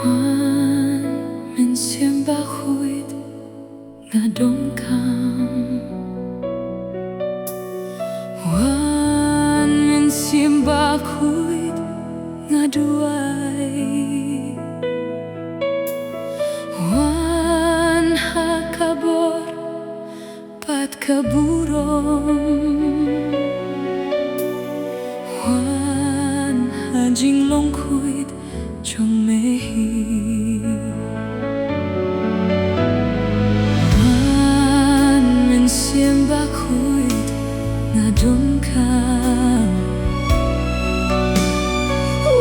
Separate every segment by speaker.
Speaker 1: Wan Mynsiem Bakhuid nga Donkam. Wan Mynsiem Bakhuid nga duay. Wan hakabor pat kaburom. Wan Jingrwai chong mehi. Wan Mynsiem Bakhuid nga Donkam.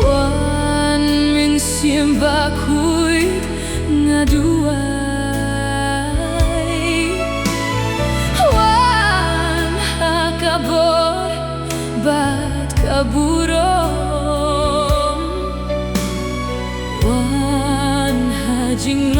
Speaker 1: Wan Mynsiem Bakhuid nga duay. Wan hakabor bat kaburom. Wan Jingrwai